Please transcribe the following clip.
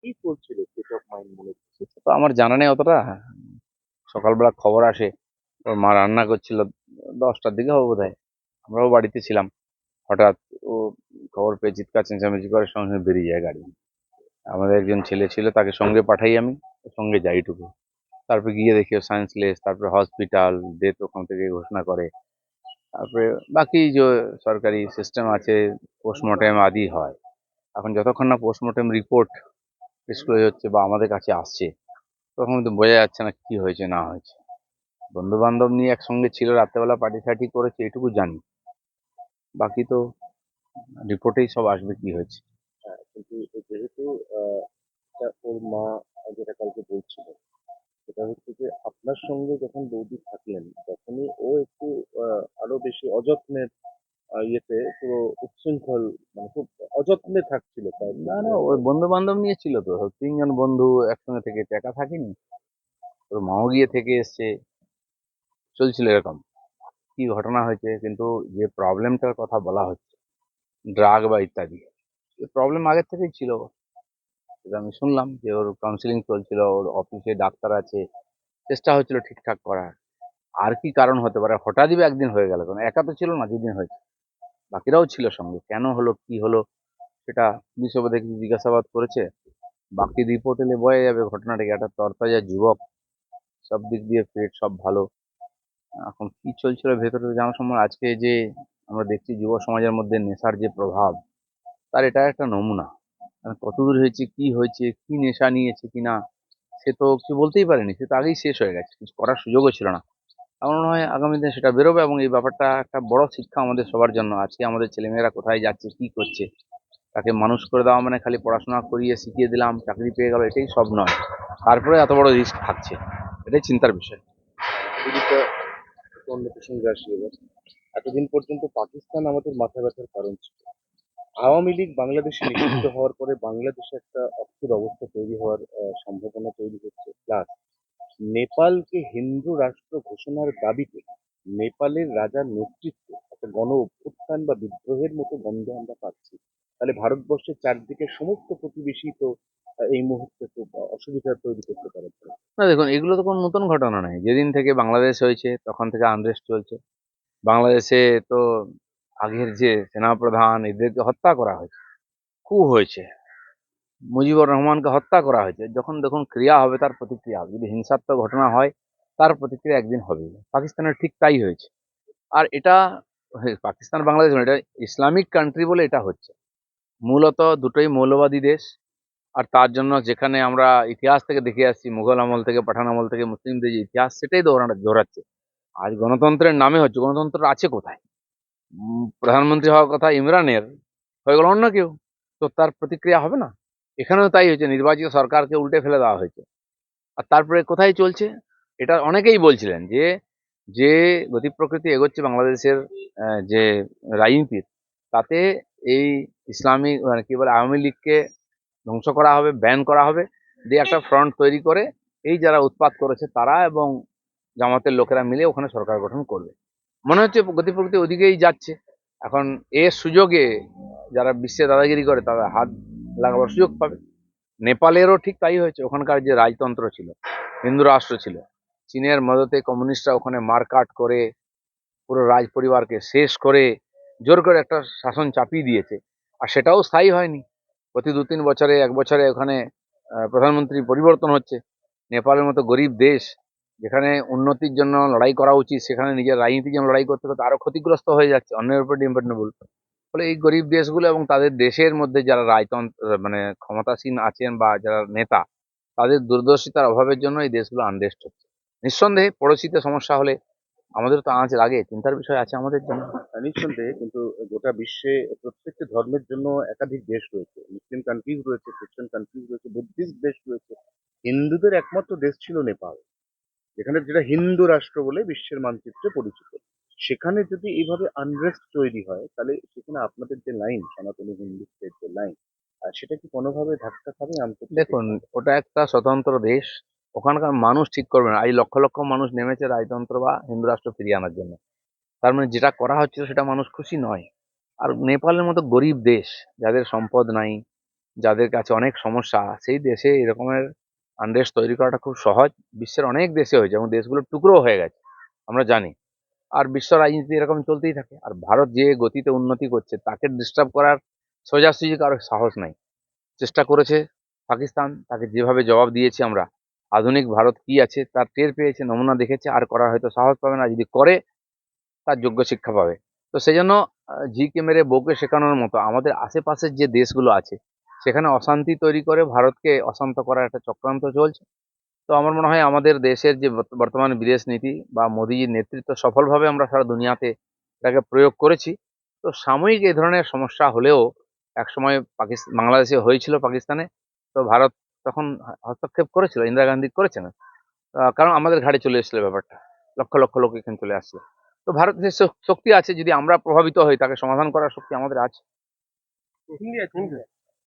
কি চলছিল state of mind মনে হচ্ছে? তো আমার জানা নেই অতটা। সকালবেলা খবর আসে ওর মা রান্না করছিল, 10টার দিকে হবে বোধহয়। আমরাও বাড়িতে ছিলাম। হঠাৎ ও খবর পেয়ে চিৎকার চেঁচামেচি করে, সঙ্গে সঙ্গে বেরিয়ে যায় গাড়ি। আমাদের একজন ছেলে ছিল, তাকে সঙ্গে পাঠাই আমি, ওর সঙ্গে যাই টুকু। তারপরে গিয়ে দেখি ও সায়েন্সলেস, তারপরে হসপিটাল, ডেথ ওখান থেকে ঘোষণা করে। তারপরে বাকি যে সরকারি সিস্টেম আছে, পোস্টমর্টেম আদি হয়। এখন যতক্ষণ না পোস্টমর্টেম রিপোর্ট ডিসক্লোজ হচ্ছে বা আমাদের কাছে আসছে, তখন তো বোঝা যাচ্ছে না কি হয়েছে না হয়েছে। বন্ধু বান্ধব নিয়ে একসঙ্গে ছিল, রাত্রেবেলা পার্টি সার্টি করেছে, এটুকু জানি। বাকি তো রিপোর্টেই সব আসবে কি হয়েছে। কিন্তু যেহেতু আহ, ওর মা যেটা কালকে বলছিল, সেটা হচ্ছে যে আপনার সঙ্গে যখন বৌদি থাকলেন তখনই ও একটু আরো বেশি অযত্নের ইয়েতে পুরো উচ্ছৃঙ্খল, মানে খুব অযত্নে থাকছিল তাই না না, ওই বন্ধু বান্ধব নিয়ে ছিল তো, 3জন বন্ধু একসঙ্গে থেকে, একা থাকেনি। ওর মাও গিয়ে থেকে এসছে, চলছিল এরকম। কি ঘটনা হয়েছে, কিন্তু যে প্রবলেমটার কথা বলা হচ্ছে, ড্রাগ বা ইত্যাদি, প্রবলেম আগের থেকেই ছিল। সেটা আমি শুনলাম যে ওর কাউন্সিলিং চলছিল, ওর অফিসে ডাক্তার আছে, চেষ্টা হচ্ছিল ঠিকঠাক করার। আর কি কারণ হতে পারে, হঠাৎই বা একদিন হয়ে গেল কেন? একা তো ছিল না, দুদিন হয়েছে, বাকিরাও ছিল সঙ্গে। কেন হলো কি হলো সেটা পুলিশ অবধি কিছু জিজ্ঞাসাবাদ করেছে। বাকি রিপোর্ট এলে বোঝা যাবে ঘটনাটা কি। একটা তরতাজা যুবক, সব দিক দিয়ে ফিট, সব ভালো। এখন কি চলছিল ভেতরে জানা সম্ভব। আজকে যে আমরা দেখছি যুব সমাজের মধ্যে নেশার যে প্রভাব, তার এটা একটা নমুনা। কতদূর হয়েছে, কি হয়েছে, কি নেশা নিয়েছে কিনা, সে তো কিছু বলতেই পারেনি। সে তো আগেই শেষ হয়ে গেছে, কিছু করার সুযোগও ছিল না। আমার মনে হয় আগামী দিনে সেটা বেরোবে, এবং এই ব্যাপারটা একটা বড় শিক্ষা আমাদের সবার জন্য। আজকে আমাদের ছেলেমেয়েরা কোথায় যাচ্ছে, কি করছে, তাকে মানুষ করে দেওয়া মানে খালি পড়াশোনা করিয়ে শিখিয়ে দিলাম, চাকরি পেয়ে গেল, এটাই সব নয়। তারপরে এত বড় রিস্ক থাকছে, এটাই চিন্তার বিষয়। দিদিটা একটু অন্য প্রসঙ্গে আসি এবার। এতদিন পর্যন্ত পাকিস্তান আমাদের মাথা ব্যথার কারণ ছিল। আওয়ামী লীগ বাংলাদেশে নিষিদ্ধ হওয়ার পরে বাংলাদেশে একটা অস্থির অবস্থা তৈরি হওয়ার সম্ভাবনা তৈরি হচ্ছে। প্লাস নেপালকে হিন্দু রাষ্ট্র ঘোষণার দাবিতে নেপালের রাজার নেতৃত্বে একটা গণ অভ্যুত্থান বা বিদ্রোহের মতো গন্ধ আমরা পাচ্ছি। তাহলে ভারতবর্ষের চারদিকে সমস্ত প্রতিবেশী তো এই মুহূর্তে খুব অসুবিধা তৈরি করতে পারে। না দেখুন, এগুলো তো কোনো নতুন ঘটনা নয়। যেদিন থেকে বাংলাদেশ হয়েছে তখন থেকে আনরেস্ট চলছে বাংলাদেশে। তো আগের যে সেনাপ্রধান, এদেরকে হত্যা করা হয়েছে, কু হয়েছে, মুজিবুর রহমানকে হত্যা করা হয়েছে। যখন দেখুন ক্রিয়া হবে তার প্রতিক্রিয়া হবে। যদি হিংসাত্মক ঘটনা হয়, তার প্রতিক্রিয়া একদিন হবে। পাকিস্তানের ঠিক তাই হয়েছে। আর এটা পাকিস্তান বাংলাদেশ নয়, এটা ইসলামিক কান্ট্রি বলে এটা হচ্ছে। মূলত দুটোই মৌলবাদী দেশ। আর তার জন্য যেখানে আমরা ইতিহাস থেকে দেখে আসছি, মুঘল আমল থেকে, পাঠান আমল থেকে, মুসলিমদের যে ইতিহাস, সেটাই দৌড়াচ্ছে। আজ গণতন্ত্রের নামে হচ্ছে, গণতন্ত্র আছে কোথায়? প্রধানমন্ত্রী হওয়ার কথা ইমরানের, হয়ে গেল অন্য কেউ। তো তার প্রতিক্রিয়া হবে না? এখানেও তাই হয়েছে, নির্বাচিত সরকারকে উল্টে ফেলে দেওয়া হয়েছে। আর তারপরে কোথায় চলছে, এটা অনেকেই বলছিলেন যে যে গতি প্রকৃতি এগোচ্ছে বাংলাদেশের যে রাজনীতির, তাতে এই ইসলামিক মানে কি বলে আওয়ামী লীগকে ধ্বংস করা হবে, ব্যান করা হবে, দিয়ে একটা ফ্রন্ট তৈরি করে এই যারা উৎপাত করেছে তারা এবং জামাতের লোকেরা মিলে ওখানে সরকার গঠন করবে। মনে হচ্ছে গতি প্রকৃতি ওদিকেই যাচ্ছে। এখন এর সুযোগে যারা বিশ্বে দাদাগিরি করে তারা হাত লাগাবার সুযোগ পাবে। নেপালেরও ঠিক তাই হয়েছে। ওখানকার যে রাজতন্ত্র ছিল, হিন্দু রাষ্ট্র ছিল, চীনের মদতে কমিউনিস্টরা ওখানে মারকাট করে পুরো রাজ পরিবারকে শেষ করে জোর করে একটা শাসন চাপিয়ে দিয়েছে। আর সেটাও স্থায়ী হয়নি। প্রতি 2-3 বছরে, 1 বছরে ওখানে প্রধানমন্ত্রী পরিবর্তন হচ্ছে। নেপালের মতো গরিব দেশ, যেখানে উন্নতির জন্য লড়াই করা উচিত, সেখানে নিজের রাজনীতির জন্য লড়াই করতে করতে আরো ক্ষতিগ্রস্ত হয়ে যাচ্ছে, অন্যের উপর ডিপেন্ডেবল। ফলে এই গরিব দেশগুলো এবং তাদের দেশের মধ্যে যারা রাজতন্ত্র মানে ক্ষমতাসীন আছেন বা যারা নেতা, তাদের দূরদর্শিতার অভাবের জন্য এই দেশগুলো আনরেস্ট হচ্ছে। নিঃসন্দেহে পড়োশিতে সমস্যা হলে আমাদের তো আঁচ লাগে, চিন্তার বিষয় আছে আমাদের জন্য। নিঃসন্দেহে, কিন্তু গোটা বিশ্বে প্রত্যেকটি ধর্মের জন্য একাধিক দেশ রয়েছে। মুসলিম কান্ট্রিজ রয়েছে, খ্রিস্টান কান্ট্রিজ রয়েছে, বুদ্ধিস্ট দেশ রয়েছে। হিন্দুদের একমাত্র দেশ ছিল নেপাল, যেখানে যেটা হিন্দু রাষ্ট্র বলে বিশ্বের মানচিত্রে পরিচিত। সেখানে যদি এইভাবে আনরেস্ট তৈরি হয়, তাহলে সেখানে আপনাদের যে লাইন, সনাতনী হিন্দুত্বের যে লাইন, সেটা কি কোনোভাবে ধাক্কা খাবে আন্তর্জাতিক? দেখুন, ওটা একটা স্বতন্ত্র দেশ, ওখানকার মানুষ ঠিক করবে না। এই লক্ষ লক্ষ মানুষ নেমেছে রাজতন্ত্র বা হিন্দু রাষ্ট্র ফিরিয়ে আনার জন্য। তার মানে যেটা করা হচ্ছিল সেটা মানুষ খুশি নয়। আর নেপালের মতো গরিব দেশ, যাদের সম্পদ নাই, যাদের কাছে অনেক সমস্যা, সেই দেশে এরকমের আনরেস্ট তৈরি করাটা খুব সহজ। বিশ্বের অনেক দেশে হয়েছে এবং দেশগুলো টুকরো হয়ে গেছে, আমরা জানি। আর বিশ্ব রাজনীতি এরকম চলতেই থাকে। আর ভারত যে গতিতে উন্নতি করছে তাকে ডিস্টার্ব করার সোজাসুজি কারো সাহস নাই। চেষ্টা করেছে পাকিস্তান, তাকে যেভাবে জবাব দিয়েছি আমরা, আধুনিক ভারত কি আছে তার টের পেয়েছে, নমুনা দেখেছে, আর করার হয়তো সাহস পাবে না। যদি করে তার যোগ্য শিক্ষা পাবে। তো সেই জন্য ঝিকে মেরে বউকে শেখানোর মতো আমাদের আশেপাশের যে দেশগুলো আছে সেখানে অশান্তি তৈরি করে ভারতকে অশান্ত করার একটা চক্রান্ত চলছে। তো আমার মনে হয় আমাদের দেশের যে বর্তমান বিদেশ নীতি বা মোদীজির নেতৃত্ব সফলভাবে আমরা সারা দুনিয়াতে এটাকে প্রয়োগ করেছি। তো সাময়িক এই ধরনের সমস্যা হলেও একসময় বাংলাদেশে হয়েছিল পাকিস্তানে, তো ভারত তখন হস্তক্ষেপ করেছিল, ইন্দিরা গান্ধী করেছেন। কারণ আমাদের ঘাড়ে চলে এসেছিল ব্যাপারটা, লক্ষ লক্ষ লোক এখানে চলে আসছে। তো ভারতের শক্তি আছে, যদি আমরা প্রভাবিত হই তাকে সমাধান করার শক্তি আমাদের আছে।